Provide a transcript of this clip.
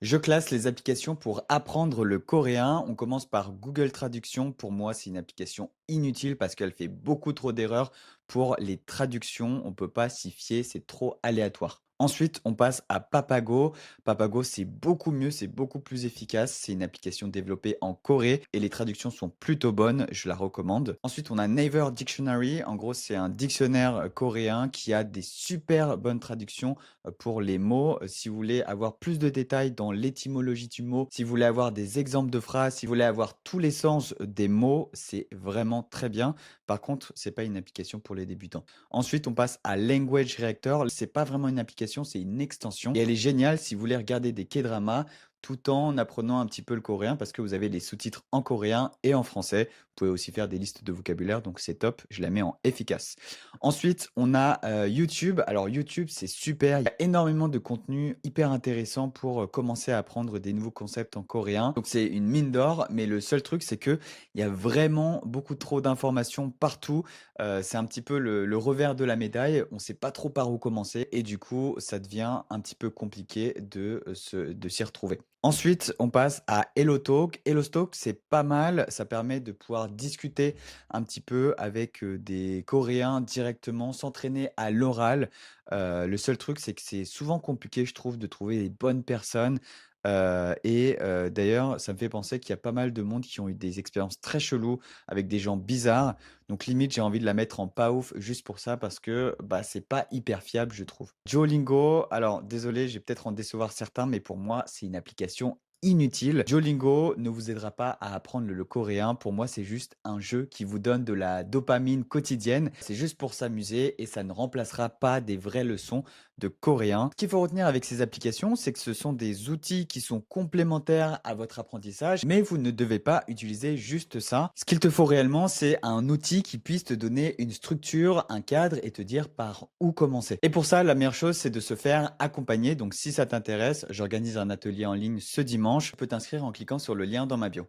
Je classe les applications pour apprendre le coréen. On commence par Google Traduction. Pour moi, c'est une application inutile parce qu'elle fait beaucoup trop d'erreurs pour les traductions. On ne peut pas s'y fier, c'est trop aléatoire. Ensuite, on passe à Papago. Papago, c'est beaucoup mieux, c'est beaucoup plus efficace. C'est une application développée en Corée et les traductions sont plutôt bonnes. Je la recommande. Ensuite, on a Naver Dictionary. En gros, c'est un dictionnaire coréen qui a des super bonnes traductions pour les mots. Si vous voulez avoir plus de détails dans l'étymologie du mot, si vous voulez avoir des exemples de phrases, si vous voulez avoir tous les sens des mots, c'est vraiment très bien. Par contre, c'est pas une application pour les débutants. Ensuite, on passe à Language Reactor. C'est pas vraiment une application, c'est une extension et elle est géniale si vous voulez regarder des K-dramas tout en apprenant un petit peu le coréen parce que vous avez les sous-titres en coréen et en français. Vous pouvez aussi faire des listes de vocabulaire, donc c'est top. Je la mets en efficace. Ensuite, on a YouTube. Alors YouTube, c'est super. Il y a énormément de contenu hyper intéressant pour commencer à apprendre des nouveaux concepts en coréen. Donc c'est une mine d'or, mais le seul truc, c'est que il y a vraiment beaucoup trop d'informations partout. C'est un petit peu le revers de la médaille. On ne sait pas trop par où commencer et du coup, ça devient un petit peu compliqué de s'y retrouver. Ensuite, on passe à HelloTalk. HelloTalk, c'est pas mal. Ça permet de pouvoir discuter un petit peu avec des Coréens directement, s'entraîner à l'oral. Le seul truc, c'est que c'est souvent compliqué, je trouve, de trouver les bonnes personnes. D'ailleurs, ça me fait penser qu'il y a pas mal de monde qui ont eu des expériences très cheloues avec des gens bizarres. Donc limite, j'ai envie de la mettre en pas ouf juste pour ça parce que bah, c'est pas hyper fiable, je trouve. Duolingo, alors désolé, je vais peut-être en décevoir certains, mais pour moi, c'est une application inutile. Duolingo ne vous aidera pas à apprendre le coréen. Pour moi, c'est juste un jeu qui vous donne de la dopamine quotidienne. C'est juste pour s'amuser et ça ne remplacera pas des vraies leçons de coréen. Ce qu'il faut retenir avec ces applications, c'est que ce sont des outils qui sont complémentaires à votre apprentissage, mais vous ne devez pas utiliser juste ça. Ce qu'il te faut réellement, c'est un outil qui puisse te donner une structure, un cadre et te dire par où commencer. Et pour ça, la meilleure chose, c'est de se faire accompagner. Donc si ça t'intéresse, j'organise un atelier en ligne ce dimanche. Tu peux t'inscrire en cliquant sur le lien dans ma bio.